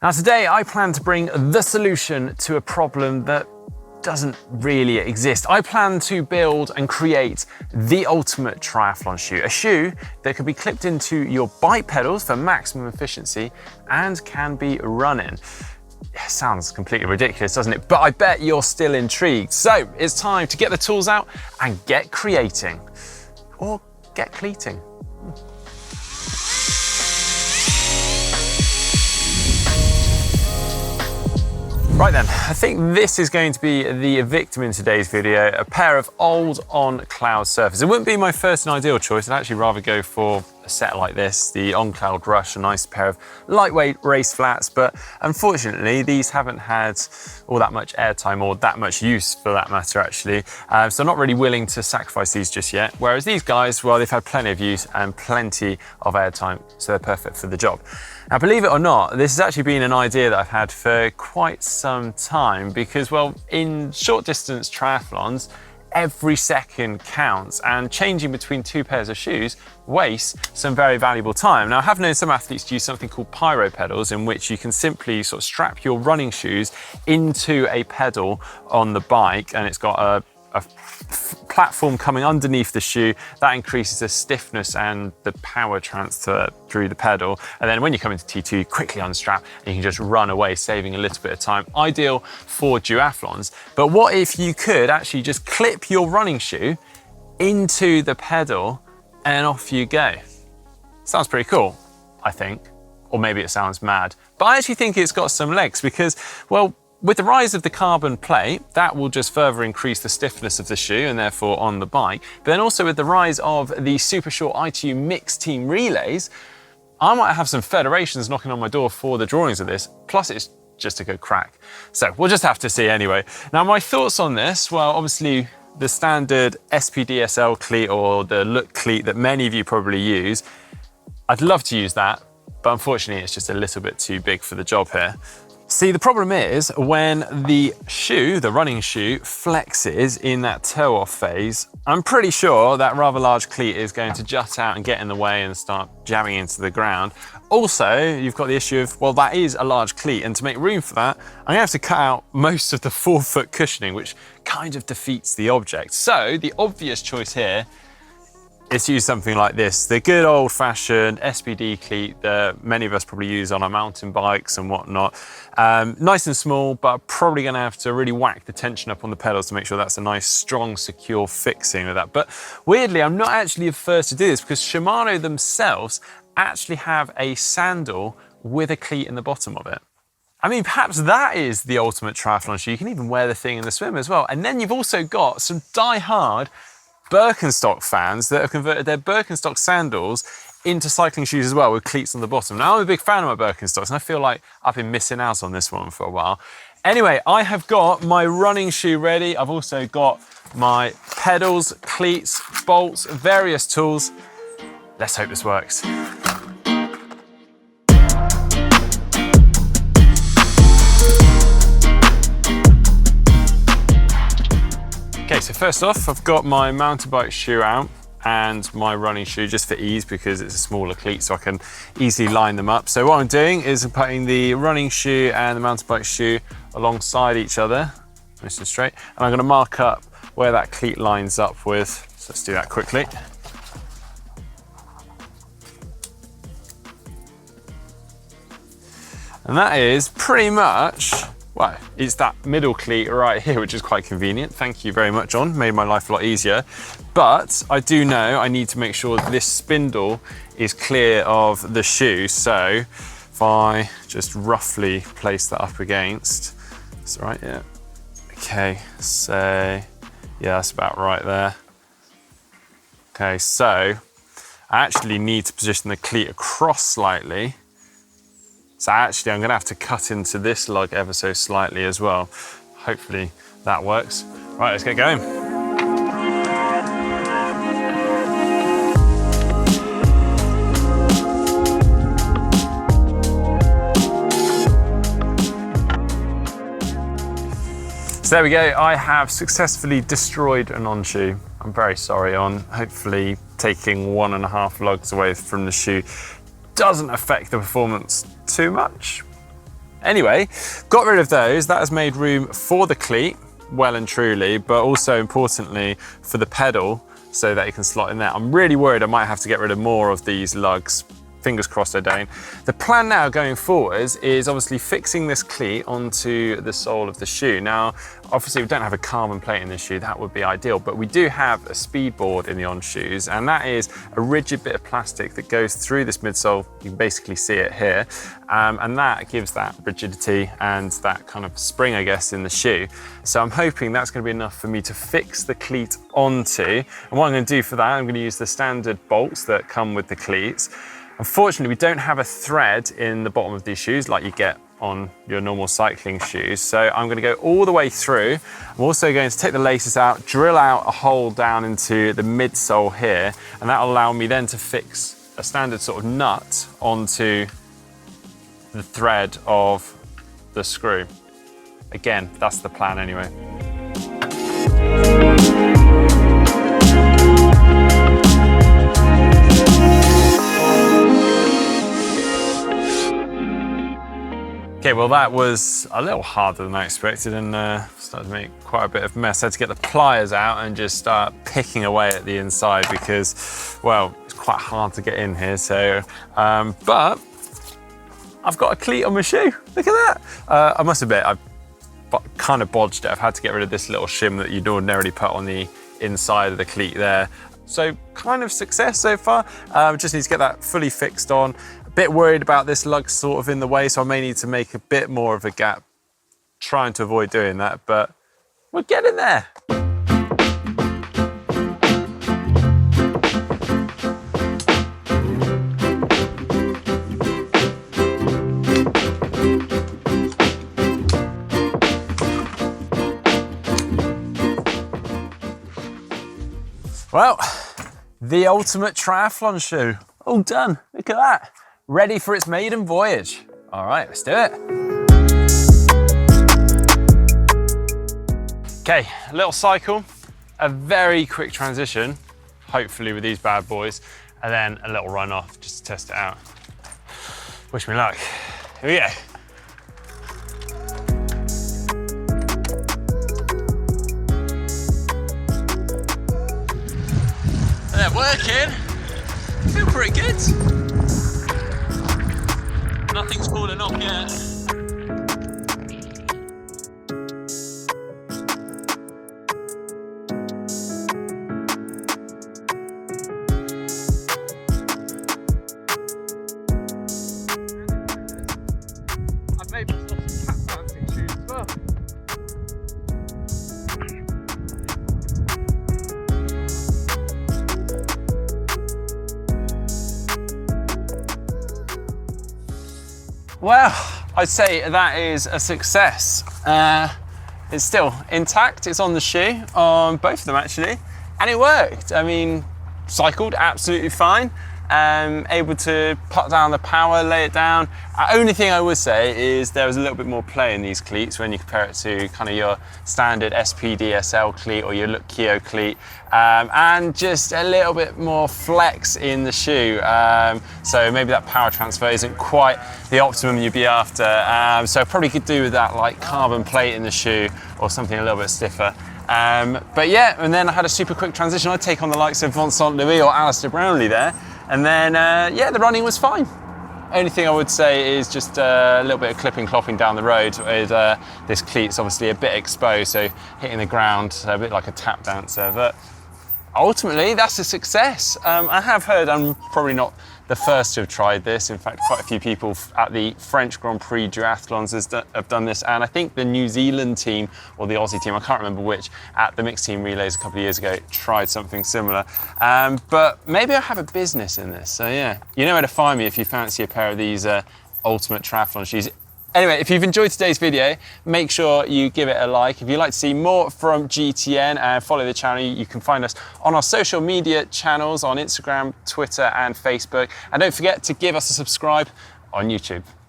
Now today I plan to bring the solution to a problem that doesn't really exist. I plan to build and create the ultimate triathlon shoe, a shoe that can be clipped into your bike pedals for maximum efficiency and can be running. Yeah, sounds completely ridiculous, doesn't it? But I bet you're still intrigued. So it's time to get the tools out and get creating, or get cleating. Right then, I think this is going to be the victim in today's video, a pair of old on-cloud surfers. It wouldn't be my first and ideal choice. I'd actually rather go for a set like this, the on-cloud Rush, a nice pair of lightweight race flats, but unfortunately these haven't had all that much airtime or that much use for that matter actually. So I'm not really willing to sacrifice these just yet. Whereas these guys, well, they've had plenty of use and plenty of airtime, so they're perfect for the job. Now, believe it or not, this has actually been an idea that I've had for quite some time because, well, in short distance triathlons, every second counts and changing between two pairs of shoes wastes some very valuable time. Now, I have known some athletes to use something called pyro pedals in which you can simply sort of strap your running shoes into a pedal on the bike and it's got a platform coming underneath the shoe that increases the stiffness and the power transfer through the pedal. And then when you come into T2, you quickly unstrap and you can just run away, saving a little bit of time. Ideal for duathlons. But what if you could actually just clip your running shoe into the pedal and off you go? Sounds pretty cool, I think. Or maybe it sounds mad. But I actually think it's got some legs because, well, with the rise of the carbon plate, that will just further increase the stiffness of the shoe and therefore on the bike. But then also with the rise of the super short ITU mixed team relays, I might have some federations knocking on my door for the drawings of this, plus it's just a good crack. So we'll just have to see anyway. Now my thoughts on this, well, obviously the standard SPDSL cleat or the look cleat that many of you probably use, I'd love to use that, but unfortunately it's just a little bit too big for the job here. See, the problem is when the shoe, the running shoe, flexes in that toe-off phase, I'm pretty sure that rather large cleat is going to jut out and get in the way and start jamming into the ground. Also, you've got the issue of, well, that is a large cleat, and to make room for that, I'm gonna have to cut out most of the forefoot cushioning, which kind of defeats the object. So the obvious choice here is to use something like this, the good old-fashioned SPD cleat that many of us probably use on our mountain bikes and whatnot. Nice and small, but probably gonna have to really whack the tension up on the pedals to make sure that's a nice, strong, secure fixing with that. But weirdly, I'm not actually the first to do this because Shimano themselves actually have a sandal with a cleat in the bottom of it. I mean, perhaps that is the ultimate triathlon shoe. You can even wear the thing in the swim as well. And then you've also got some die-hard Birkenstock fans that have converted their Birkenstock sandals into cycling shoes as well with cleats on the bottom. Now, I'm a big fan of my Birkenstocks and I feel like I've been missing out on this one for a while. Anyway, I have got my running shoe ready. I've also got my pedals, cleats, bolts, various tools. Let's hope this works. Okay, so first off, I've got my mountain bike shoe out and my running shoe just for ease because it's a smaller cleat so I can easily line them up. So what I'm doing is I'm putting the running shoe and the mountain bike shoe alongside each other, nice and straight, and I'm going to mark up where that cleat lines up with. So let's do that quickly. And that is pretty much, well, it's that middle cleat right here, which is quite convenient. Thank you very much, On. Made my life a lot easier. But I do know I need to make sure this spindle is clear of the shoe. So if I just roughly place that up against, that's all right, yeah. Okay, so yeah, that's about right there. Okay, so I actually need to position the cleat across slightly. So actually, I'm gonna have to cut into this lug ever so slightly as well. Hopefully that works. Right, let's get going. So there we go, I have successfully destroyed an On shoe. I'm very sorry, On. Hopefully taking 1.5 lugs away from the shoe doesn't affect the performance too much. Anyway, got rid of those. That has made room for the cleat, well and truly, but also importantly for the pedal so that it can slot in there. I'm really worried I might have to get rid of more of these lugs. Fingers crossed I don't. The plan now going forwards is obviously fixing this cleat onto the sole of the shoe. Now, obviously we don't have a carbon plate in this shoe, that would be ideal, but we do have a speed board in the On shoes, and that is a rigid bit of plastic that goes through this midsole. You can basically see it here, and that gives that rigidity and that kind of spring, I guess, in the shoe. So I'm hoping that's going to be enough for me to fix the cleat onto. And what I'm going to do for that, I'm going to use the standard bolts that come with the cleats. Unfortunately, we don't have a thread in the bottom of these shoes like you get on your normal cycling shoes. So I'm going to go all the way through. I'm also going to take the laces out, drill out a hole down into the midsole here, and that will allow me then to fix a standard sort of nut onto the thread of the screw. Again, that's the plan anyway. Okay, well that was a little harder than I expected, and started to make quite a bit of mess. I had to get the pliers out and just start picking away at the inside because, well, it's quite hard to get in here. So, but I've got a cleat on my shoe. Look at that. I must admit, I've kind of bodged it. I've had to get rid of this little shim that you'd ordinarily put on the inside of the cleat there. So kind of success so far. Just need to get that fully fixed on. Bit worried about this lug sort of in the way, so I may need to make a bit more of a gap, trying to avoid doing that, but we're getting there. Well, the ultimate triathlon shoe, all done. Look at that. Ready for its maiden voyage. All right, let's do it. Okay, a little cycle, a very quick transition, hopefully with these bad boys, and then a little run off just to test it out. Wish me luck. Here we go. They're working. Feel pretty good. Nothing's fallen off yet. I've made myself some tap dancing shoes as well. Well, I'd say that is a success. It's still intact, it's on the shoe, on both of them actually, and it worked. I mean, cycled absolutely fine, able to put down the power, lay it down. Only thing I would say is there was a little bit more play in these cleats when you compare it to kind of your standard SPD SL cleat or your Look Keo cleat, and just a little bit more flex in the shoe. So maybe that power transfer isn't quite the optimum you'd be after. So probably could do with that like carbon plate in the shoe or something a little bit stiffer. But yeah, and then I had a super quick transition. I'd take on the likes of Vincent Louis or Alistair Brownlee there. And then, yeah, the running was fine. Only thing I would say is just a little bit of clipping clopping down the road with this cleat's obviously a bit exposed, so hitting the ground a bit like a tap dancer. But ultimately, that's a success. I have heard, I'm probably not the first to have tried this. In fact, quite a few people at the French Grand Prix duathlons have done this, and I think the New Zealand team or the Aussie team, I can't remember which, at the mixed team relays a couple of years ago tried something similar. But maybe I have a business in this, so yeah. You know where to find me if you fancy a pair of these ultimate triathlon shoes. Anyway, if you've enjoyed today's video, make sure you give it a like. If you'd like to see more from GTN and follow the channel, you can find us on our social media channels on Instagram, Twitter and Facebook. And don't forget to give us a subscribe on YouTube.